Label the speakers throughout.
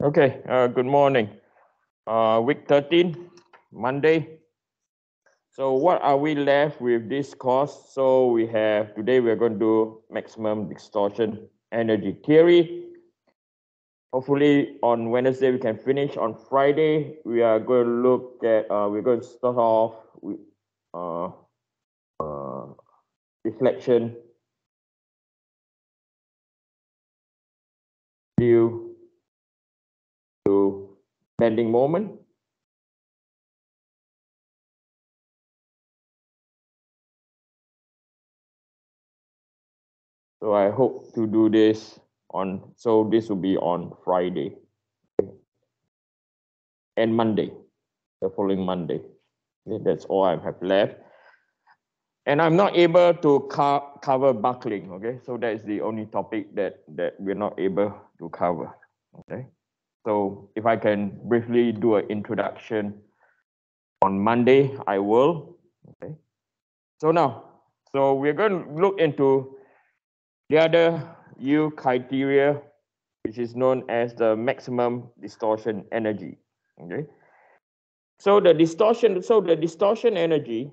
Speaker 1: Okay, good morning. Week 13, Monday. So what are we left with this course? So we have, today we're going to do maximum distortion energy theory. Hopefully on Wednesday we can finish. On Friday, we are going to look at, we're going to start off with reflection due to bending moment. So I hope to do this so this will be on Friday and Monday, the following Monday. Okay, that's all I have left. And I'm not able to cover buckling, okay? So that is the only topic that we're not able to cover, okay? So if I can briefly do an introduction on Monday, I will, okay? So we're going to look into the other U criteria, which is known as the maximum distortion energy, okay? So the distortion energy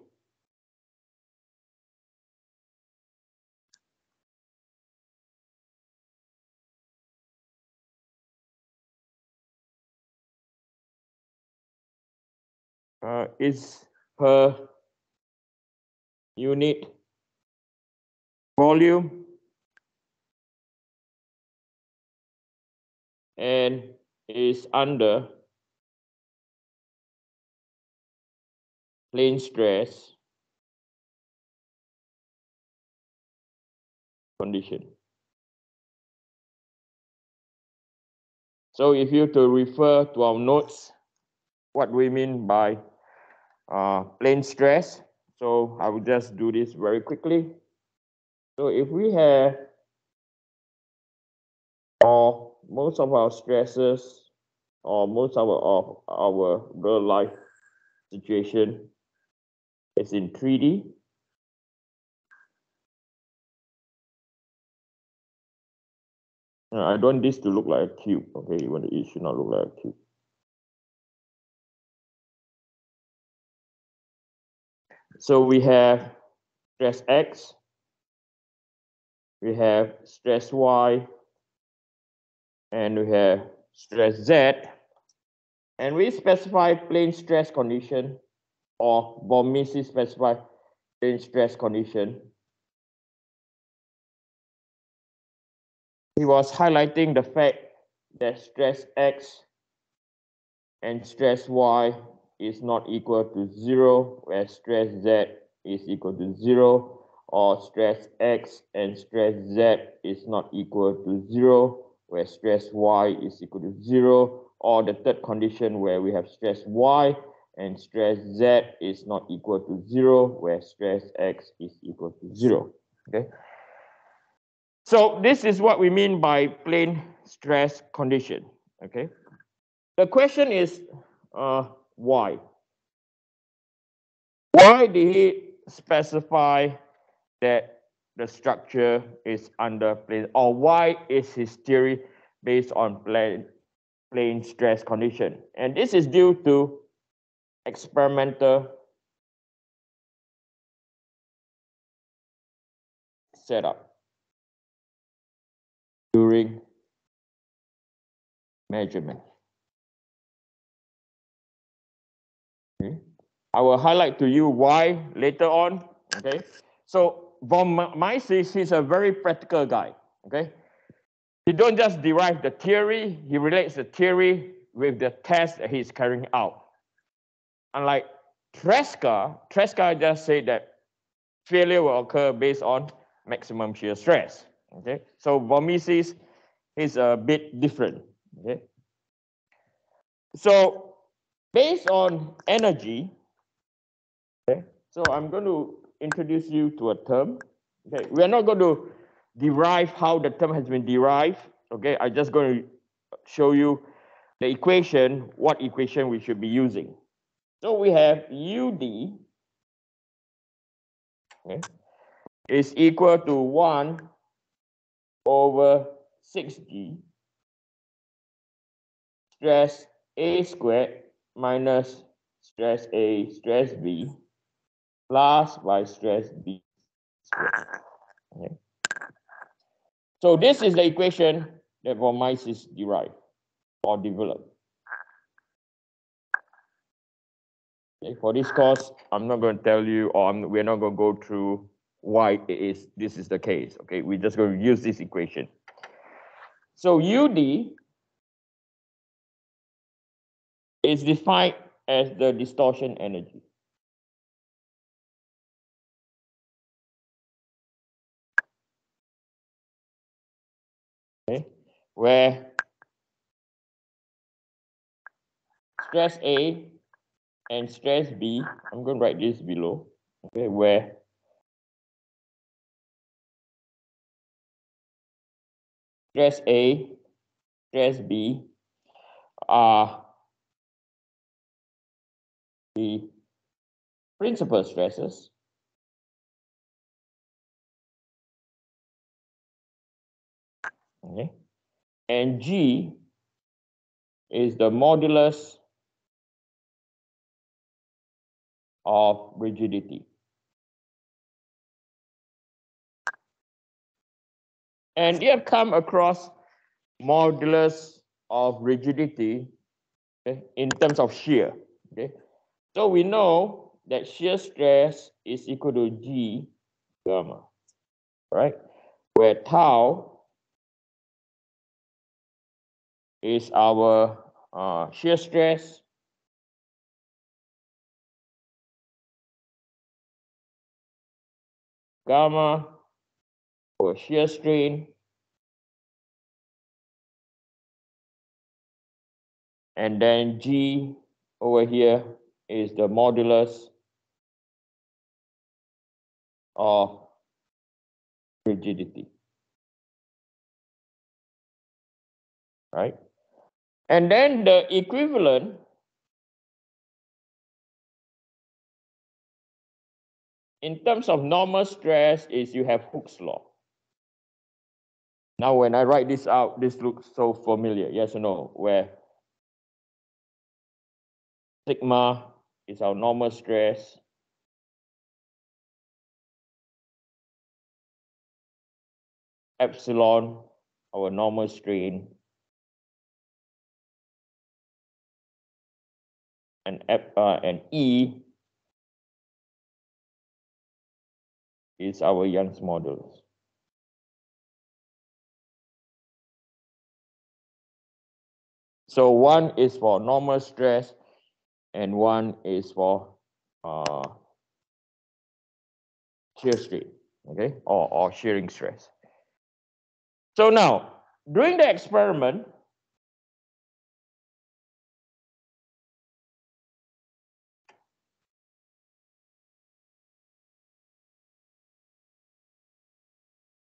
Speaker 1: is per unit volume and is under plane stress condition. So if you to refer to our notes, what we mean by plane stress. So I will just do this very quickly. So if we have most of our stresses or most of our real life situation is in 3D. I don't want this to look like a cube, okay? It should not look like a cube. So we have stress X, we have stress Y, and we have stress Z, and we specify plane stress condition, or Bomisi specify plane stress condition. He was highlighting the fact that stress X and stress Y is not equal to 0, where stress Z is equal to 0, or stress X and stress Z is not equal to 0, where stress Y is equal to 0, or the third condition where we have stress Y and stress Z is not equal to 0, where stress X is equal to 0. Okay. So this is what we mean by plane stress condition. Okay. The question is, why? Why did he specify that the structure is under plane, or why is his theory based on plane stress condition? And this is due to experimental setup during measurement. Okay. I will highlight to you why later on. Okay. So von Mises, he's a very practical guy. Okay. He don't just derive the theory, he relates the theory with the test that he's carrying out. Unlike Tresca just said that failure will occur based on maximum shear stress. Okay, so von Mises is a bit different. Okay, so based on energy, okay, so I'm going to introduce you to a term. Okay, we are not going to derive how the term has been derived. Okay, I'm just going to show you the equation, what equation we should be using. So we have UD, okay, is equal to 1 over 6G stress A squared minus stress A, stress B, plus by stress B squared. Okay. So this is the equation that von Mises derived or developed. Okay. For this course, I'm not going to tell you, or we're not going to go through why this is the case. Okay, we're just going to use this equation. So UD is defined as the distortion energy. Okay, where stress A and stress B, I'm going to write this below, okay, where stress A, stress B are the principal stresses, okay, and G is the modulus of rigidity. And you have come across modulus of rigidity, okay, in terms of shear. Okay, so we know that shear stress is equal to G gamma, right? Where tau is our shear stress, gamma for shear strain, and then G over here is the modulus of rigidity, right? And then the equivalent in terms of normal stress is you have Hooke's law. Now, when I write this out, this looks so familiar, yes or no? Where sigma is our normal stress, epsilon, our normal strain, and E is our Young's modulus. So one is for normal stress, and one is for shear strain, okay, or shearing stress. So now, during the experiment,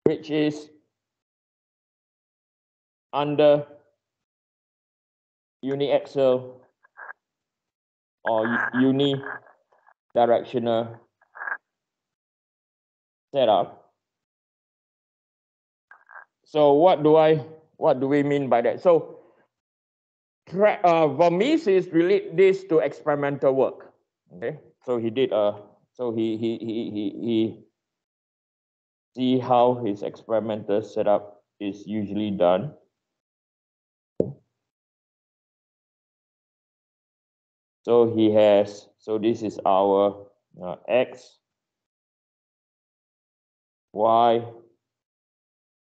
Speaker 1: which is under uniaxial or unidirectional setup. So what do we mean by that? So von Mises relate this to experimental work. Okay, so he did so he see how his experimental setup is usually done. So he has, so this is our X, Y,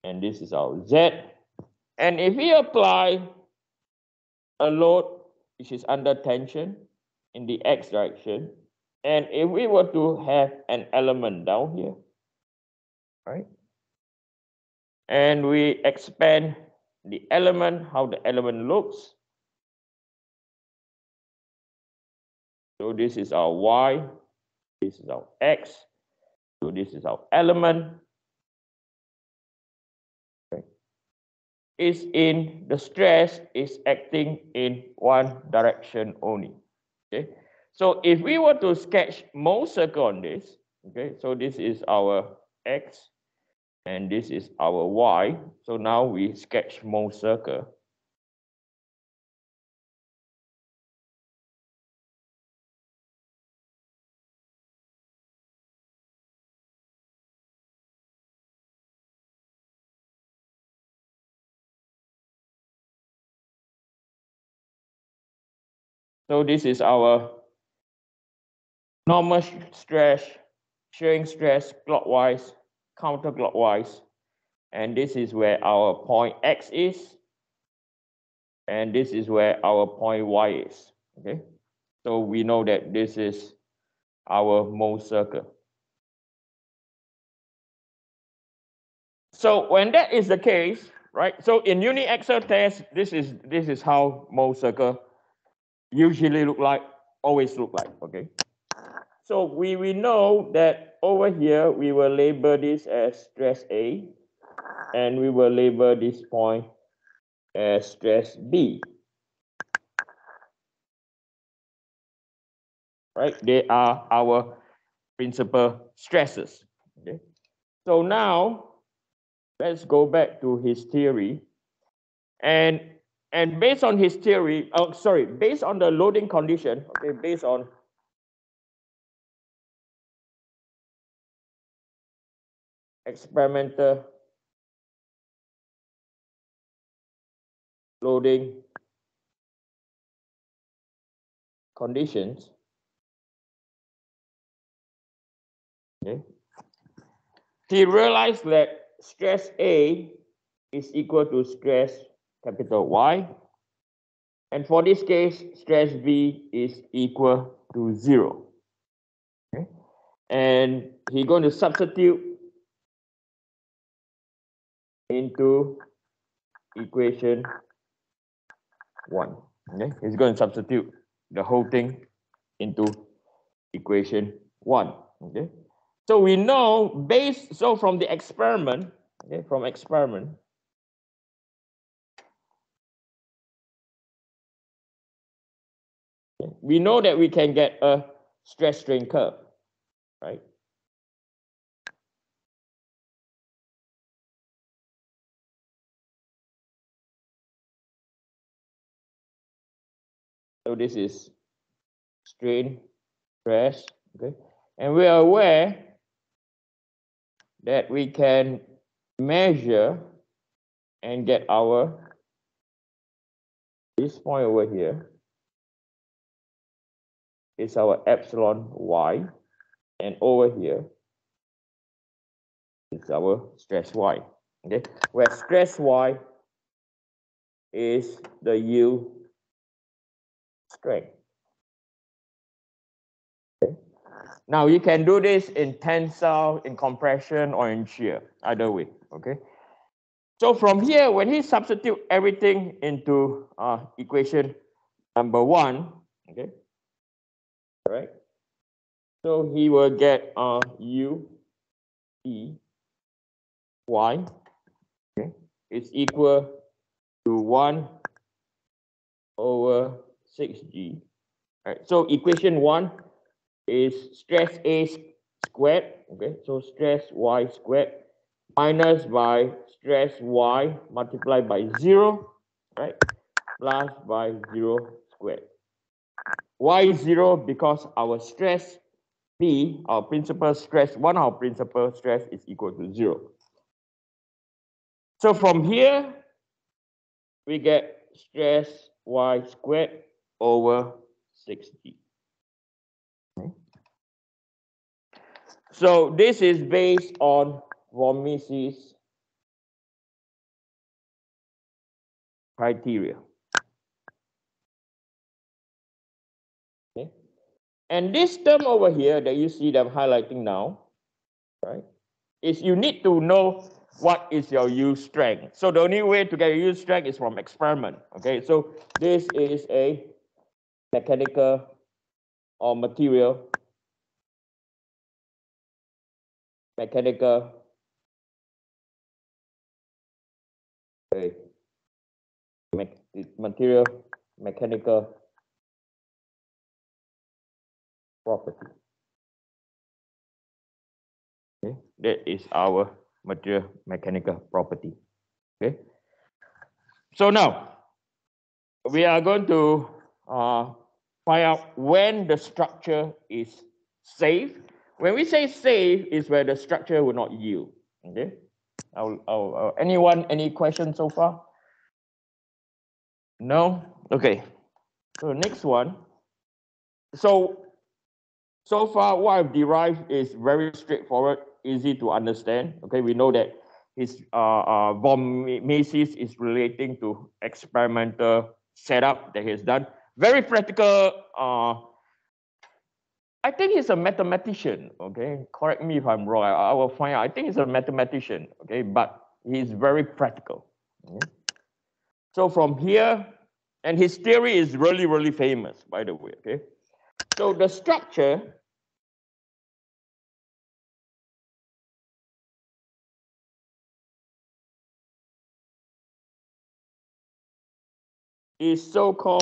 Speaker 1: and this is our Z. And if we apply a load which is under tension in the X direction, and if we were to have an element down here, right, and we expand the element, how the element looks. So this is our Y, this is our X, so this is our element. Okay. Is in the stress is acting in one direction only. Okay, so if we were to sketch Mohs circle on this, okay, so this is our X and this is our Y. So now we sketch Mohs circle. So this is our normal stress, shearing stress clockwise, counterclockwise. And this is where our point X is. And this is where our point Y is. Okay. So we know that this is our Mohs circle. So when that is the case, right? So in uniaxial test, this is how Mohs circle usually look like, always look like. Okay. So we know that over here we will label this as stress A, and we will label this point as stress B. Right? They are our principal stresses. Okay. So now let's go back to his theory, and based on his theory, based on the loading condition, okay, based on experimental loading conditions, okay, he realized that stress A is equal to stress capital Y, and for this case, stress B is equal to 0. Okay? And he's going to substitute into equation 1. Okay? He's going to substitute the whole thing into equation 1. Okay? So we know so from the experiment, okay, from experiment, okay, we know that we can get a stress strain curve, right? So this is strain, stress, okay? And we are aware that we can measure and get this point over here is our epsilon y, and over here is our stress y, okay? Where stress y is the yield strength. Okay? Now you can do this in tensile, in compression, or in shear, either way, okay? So from here, when he substitute everything into equation number 1, okay, right? So he will get U E Y, okay, is equal to 1 over 6G. Right. So equation 1 is stress A squared, okay, so stress Y squared minus by stress Y multiplied by 0, right, plus by 0 squared. Why 0? Because our stress P, our principal stress, one of our principal stress is equal to 0. So from here, we get stress Y squared over 6G. Okay. So this is based on von Mises criteria. Okay. And this term over here that you see that I'm highlighting now, right, is you need to know what is your yield strength. So the only way to get your yield strength is from experiment. Okay, so this is a mechanical or material material mechanical property. Okay, that is our material mechanical property. Okay, so now we are going to find out when the structure is safe. When we say safe, is where the structure will not yield. Okay. Anyone, any questions so far? No? Okay. So next one. so far what I've derived is very straightforward, easy to understand. Okay, we know that his von Mises is relating to experimental setup that he's done. Very practical. I think he's a mathematician. Okay, correct me if I'm wrong. I will find out. I think he's a mathematician. Okay, but he's very practical. Okay? So from here, and his theory is really, really famous, by the way. Okay, so the structure is so-called